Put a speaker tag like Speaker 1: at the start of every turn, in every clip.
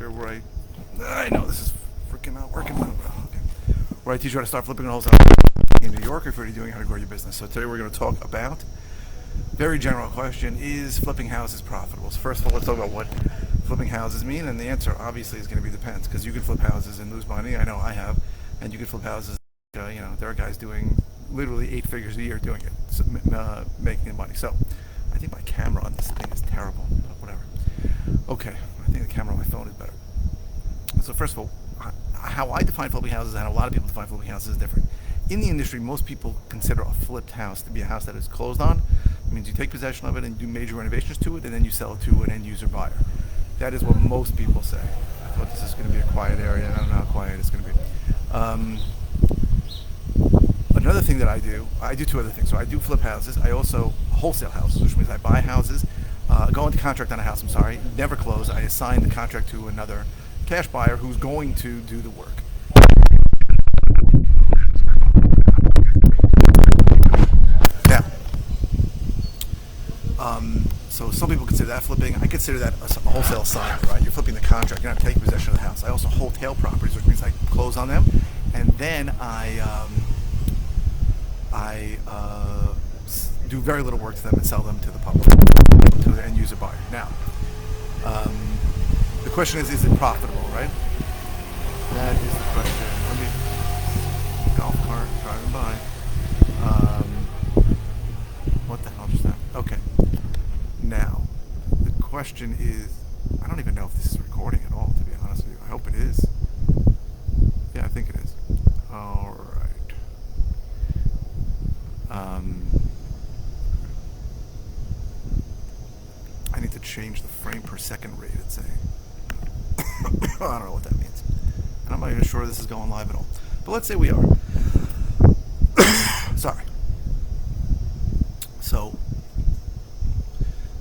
Speaker 1: Pinter, where I know this is freaking not working. Okay. Where I teach you how to start flipping houses in New York, or if you're already doing how to grow your business. So today we're going to talk about very general question: is flipping houses profitable? So first of all, let's talk about what flipping houses mean, and the answer obviously is going to be depends, because you can flip houses and lose money. I know I have, and you can flip houses. There are guys doing literally 8 figures a year doing it, so, making the money. So I think my camera on this thing is terrible, but whatever. Okay, I think the camera on my phone is better. So first of all, how I define flipping houses and how a lot of people define flipping houses is different. In the industry, most people consider a flipped house to be a house that is closed on. It means you take possession of it and do major renovations to it, and then you sell it to an end user buyer. That is what most people say. I thought this is going to be a quiet area. I don't know how quiet it's going to be. Another thing that I do 2 other things. So I do flip houses. I also wholesale houses, which means I buy houses, go into contract on a house, never close. I assign the contract to another cash buyer who's going to do the work. Now, so some people consider that flipping. I consider that a wholesale assignment, right? You're flipping the contract. You're not taking possession of the house. I also wholesale properties, which means I close on them, and then I do very little work to them and sell them to the public, to the end user buyer. Now, the question is it profitable, right? That is the question. Let me, golf cart driving by. What the hell just happened? Okay. Now, the question is, I don't even know if this is recording at all, to be honest with you. I hope it is. Yeah, I think it is. All right. I need to change the frame per second rate, it's saying. I don't know what that means. And I'm not even sure this is going live at all. But let's say we are. Sorry. So,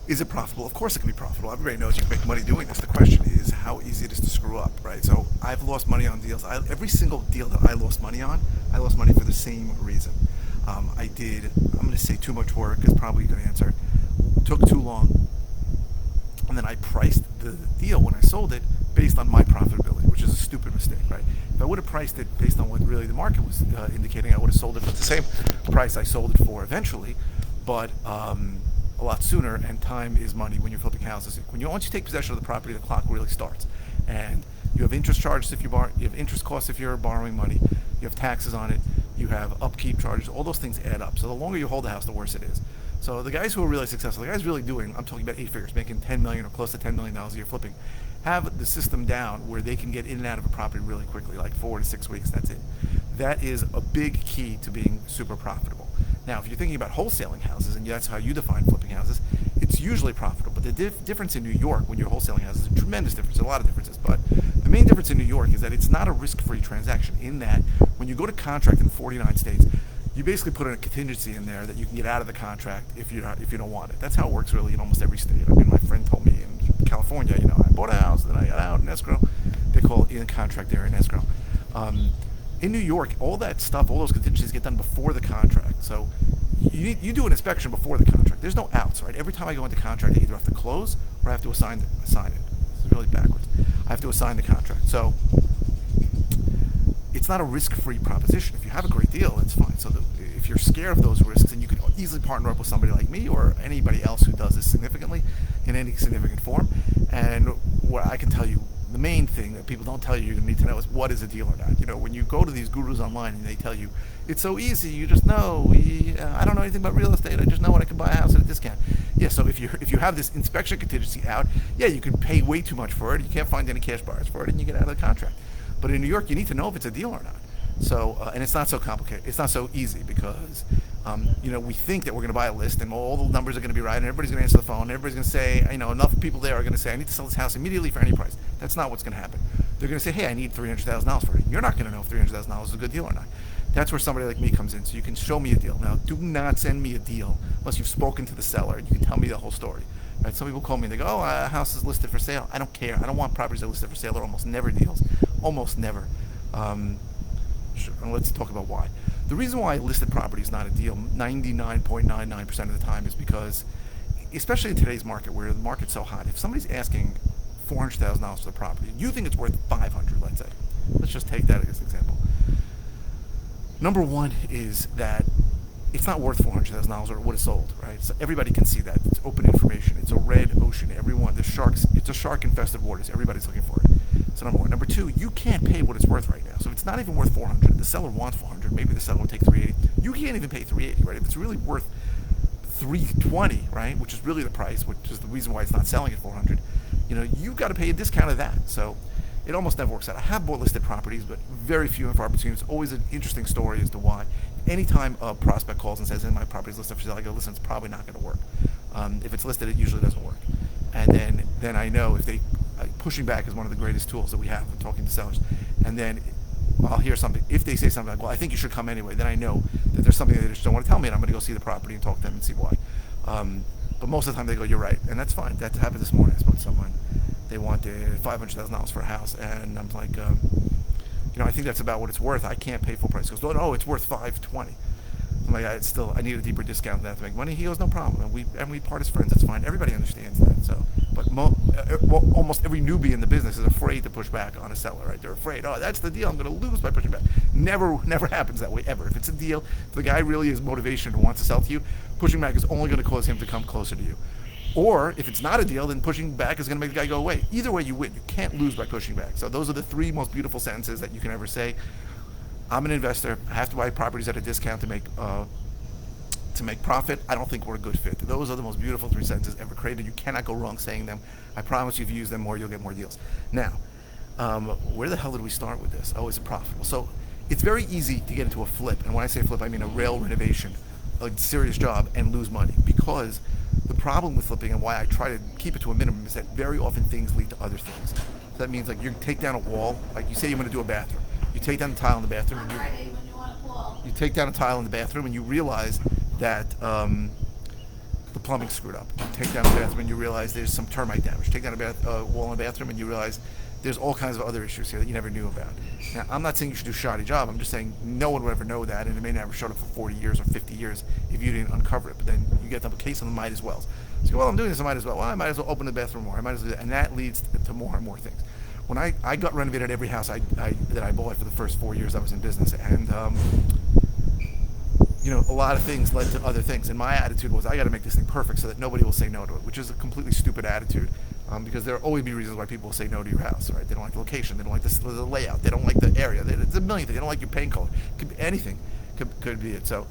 Speaker 1: is it profitable? Of course it can be profitable. Everybody knows you can make money doing this. The question is how easy it is to screw up, right? So I've lost money on deals. Every single deal that I lost money on, I lost money for the same reason. I'm going to say too much work is probably a good answer. Took too long. And then I priced the deal when I sold it based on my profitability, which is a stupid mistake, right? If I would have priced it based on what really the market was indicating, I would have sold it at the same price I sold it for eventually, but a lot sooner, and time is money when you're flipping houses. Once you take possession of the property, the clock really starts. And you have interest charges if you have interest costs if you're borrowing money, you have taxes on it, you have upkeep charges, all those things add up. So the longer you hold the house, the worse it is. So the guys who are really successful, the guys really doing, I'm talking about 8 figures, making $10 million or close to $10 million a year flipping, have the system down where they can get in and out of a property really quickly, like 4 to 6 weeks, that's it. That is a big key to being super profitable. Now, if you're thinking about wholesaling houses, and that's how you define flipping houses, it's usually profitable. But the difference in New York when you're wholesaling houses is a tremendous difference, a lot of differences. But the main difference in New York is that it's not a risk-free transaction, in that when you go to contract in 49 states, you basically put in a contingency in there that you can get out of the contract if you don't want it. That's how it works really in almost every state. I mean, my friend told me in California, I bought a house, then I got out in escrow. They call it in contract there in escrow. In New York, all that stuff, all those contingencies get done before the contract. So you do an inspection before the contract. There's no outs, right? Every time I go into contract, I either have to close or I have to assign it. This is really backwards. I have to assign the contract. So it's not a risk-free proposition. If you have a great deal, it's fine. So if you're scared of those risks, then you could easily partner up with somebody like me or anybody else who does this significantly in any significant form. And what I can tell you, the main thing that people don't tell you need to know is what is a deal or not. When you go to these gurus online and they tell you it's so easy, you just know, I don't know anything about real estate, I just know I can buy a house at a discount. Yeah, so if you have this inspection contingency out, yeah, you can pay way too much for it, you can't find any cash buyers for it, and you get out of the contract. But in New York, you need to know if it's a deal or not. So, and it's not so complicated. It's not so easy because, we think that we're going to buy a list and all the numbers are going to be right and everybody's going to answer the phone. And everybody's going to say, enough people there are going to say, I need to sell this house immediately for any price. That's not what's going to happen. They're going to say, hey, I need $300,000 for it. You're not going to know if $300,000 is a good deal or not. That's where somebody like me comes in. So you can show me a deal. Now, do not send me a deal unless you've spoken to the seller and you can tell me the whole story. Right? Some people call me and they go, a house is listed for sale. I don't care. I don't want properties that are listed for sale. They're almost never deals. Almost never. Sure. And let's talk about why. The reason why listed property is not a deal 99.99% of the time is because, especially in today's market where the market's so hot, if somebody's asking $400,000 for the property. You think it's worth 500, let's say. Let's just take that as an example. Number one is that it's not worth $400,000 or what is sold, right? So everybody can see that. It's open information. It's a red ocean. Everyone, the sharks, it's a shark-infested waters. Everybody's looking for it. So number one. Number two, you can't pay what it's worth right now. So if it's not even worth $400, the seller wants $400. Maybe the seller will take $380. You can't even pay $380, right? If it's really worth $320, right, which is really the price, which is the reason why it's not selling at $400, you've got to pay a discount of that. So it almost never works out. I have bought listed properties, but very few and far between. It's always an interesting story as to why. Anytime a prospect calls and says, my property's listed for sale, I go, listen, it's probably not going to work. If it's listed, it usually doesn't work. And then I know if pushing back is one of the greatest tools that we have in talking to sellers. And then I'll hear something. If they say something like, well, I think you should come anyway, then I know that there's something they just don't want to tell me, and I'm going to go see the property and talk to them and see why. But most of the time they go, you're right. And that's fine. That happened this morning. I spoke to someone. They wanted $500,000 for a house. And I'm like, I think that's about what it's worth. I can't pay full price. He goes, no, it's worth $520. I'm like, I need a deeper discount than that to make money. He goes, no problem. And we part as friends. That's fine. Everybody understands that. So, but almost every newbie in the business is afraid to push back on a seller, right? They're afraid, that's the deal. I'm going to lose by pushing back. Never happens that way, ever. If it's a deal, if the guy really has motivation and wants to sell to you, pushing back is only going to cause him to come closer to you. Or if it's not a deal, then pushing back is going to make the guy go away. Either way, you win. You can't lose by pushing back. So those are the three most beautiful sentences that you can ever say. I'm an investor. I have to buy properties at a discount to make profit. I don't think we're a good fit. Those are the most beautiful three sentences ever created. You cannot go wrong saying them. I promise you, if you use them more, you'll get more deals. Now, where the hell did we start with this? Oh, is it profitable? So it's very easy to get into a flip. And when I say flip, I mean a rail renovation, a serious job, and lose money. Because the problem with flipping and why I try to keep it to a minimum is that very often things lead to other things. So that means like you take down a wall, like you say you're going to do a bathroom. You take down the tile in the bathroom, and you take down a tile in the bathroom, and you realize that the plumbing's screwed up. You take down the bathroom, and you realize there's some termite damage. You take down a wall in the bathroom, and you realize there's all kinds of other issues here that you never knew about. Now, I'm not saying you should do a shoddy job. I'm just saying no one would ever know that, and it may never show up for 40 years or 50 years if you didn't uncover it. But then you get up a case on the might as well. So you go, well, I'm doing this, I might as well. Well, I might as well open the bathroom more. I might as well do that. And that leads to more and more things. When I got renovated every house that I bought for the first 4 years I was in business, and a lot of things led to other things. And my attitude was, I got to make this thing perfect so that nobody will say no to it, which is a completely stupid attitude. Because there will always be reasons why people will say no to your house, right? They don't like the location, they don't like the layout, they don't like the area. It's a million things. They don't like your paint color. Could be anything. Could be it. So,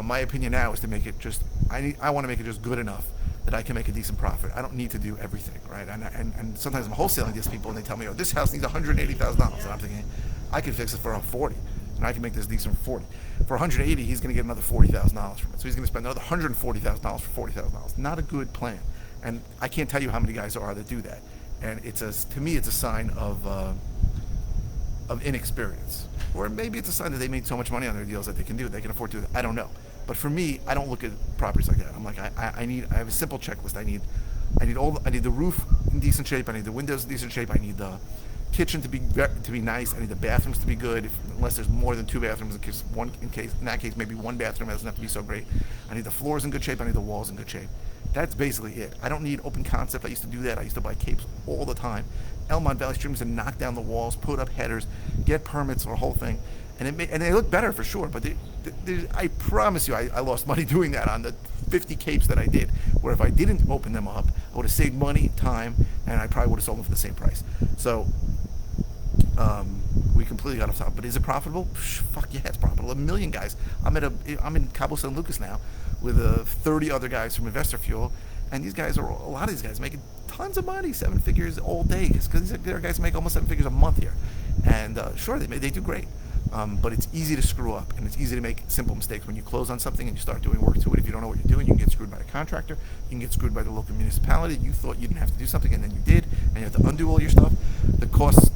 Speaker 1: my opinion now is to make it just. I want to make it just good enough that I can make a decent profit. I don't need to do everything, right? And sometimes I'm wholesaling these people, and they tell me, this house needs $180,000, and I'm thinking, I can fix it for around 40, and I can make this decent for 40. For 180, he's going to get another $40,000 from it. So he's going to spend another $140,000 for $40,000. Not a good plan. And I can't tell you how many guys there are that do that. And to me, it's a sign of inexperience. Or maybe it's a sign that they made so much money on their deals that they can do it. They can afford to do it. I don't know. But for me, I don't look at properties like that. I'm like, I have a simple checklist. I need the roof in decent shape. I need the windows in decent shape. I need the kitchen to be nice. I need the bathrooms to be good. Unless there's more than two bathrooms, in that case, maybe one bathroom doesn't have to be so great. I need the floors in good shape. I need the walls in good shape. That's basically it. I don't need open concept. I used to do that. I used to buy capes all the time. Elmont Valley Stream used to knock down the walls, put up headers, get permits for the whole thing. And they look better for sure. But I promise you, I lost money doing that on the 50 capes that I did. Where if I didn't open them up, I would have saved money, time, and I probably would have sold them for the same price. So we completely got off topic. But is it profitable? Fuck yeah, it's profitable. A million guys. I'm in Cabo San Lucas now with 30 other guys from Investor Fuel, and a lot of these guys making tons of money, 7 figures all day, because there are guys who make almost 7 figures a month here. And sure, they do great. But it's easy to screw up, and it's easy to make simple mistakes. When you close on something and you start doing work to it, if you don't know what you're doing, you can get screwed by a contractor, you can get screwed by the local municipality. You thought you didn't have to do something, and then you did, and you have to undo all your stuff. The cost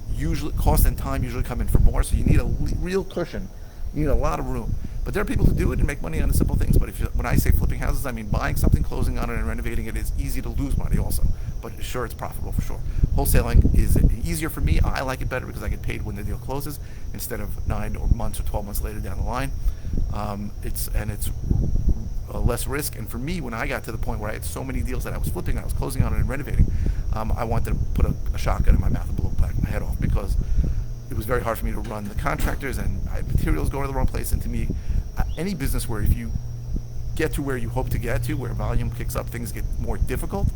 Speaker 1: and time usually come in for more, so you need a real cushion. You need a lot of room. But there are people who do it and make money on the simple things. But when I say flipping houses, I mean buying something, closing on it, and renovating it is easy to lose money also. But sure, it's profitable for sure. Wholesaling is easier for me. I like it better because I get paid when the deal closes instead of 9 months or 12 months later down the line. It's less risk. And for me, when I got to the point where I had so many deals that I was flipping, I was closing on it and renovating, I wanted to put a shotgun in my mouth and blow my head off, because it was very hard for me to run the contractors, and materials going to the wrong place. And to me, any business where if you get to where you hope to get to, where volume kicks up, things get more difficult.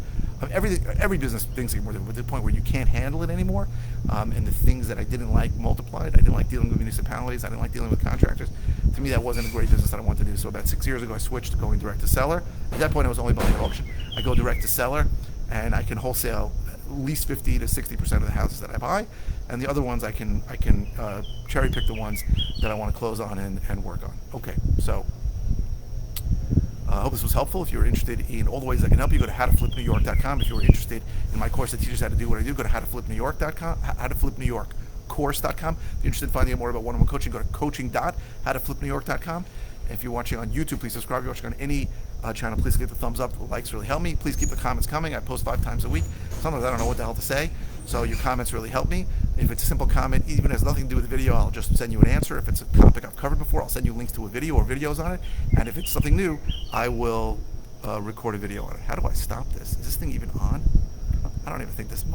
Speaker 1: Every business, things get more difficult to the point where you can't handle it anymore. And the things that I didn't like multiplied. I didn't like dealing with municipalities. I didn't like dealing with contractors. To me, that wasn't a great business that I wanted to do. So about 6 years ago, I switched to going direct to seller. At that point, I was only buying at auction. I go direct to seller, and I can wholesale at least 50 to 60% of the houses that I buy, and the other ones I can cherry pick the ones that I want to close on and work on. Okay, so I hope this was helpful. If you're interested in all the ways I can help you, go to howtoflipnewyork.com. If you're interested in my course that teaches how to do what I do, go to howtoflipnewyork.com, howtoflipnewyorkcourse.com. If you're interested in finding out more about one-on-one coaching, go to coaching.howtoflipnewyork.com. If you're watching on YouTube, please subscribe. If you're watching on any channel, please give the thumbs up. The likes really help me. Please keep the comments coming. I post 5 times a week. Sometimes I don't know what the hell to say, so your comments really help me. If it's a simple comment, even if it has nothing to do with the video, I'll just send you an answer. If it's a topic I've covered before, I'll send you links to a video or videos on it. And if it's something new, I will record a video on it. How do I stop this? Is this thing even on? I don't even think this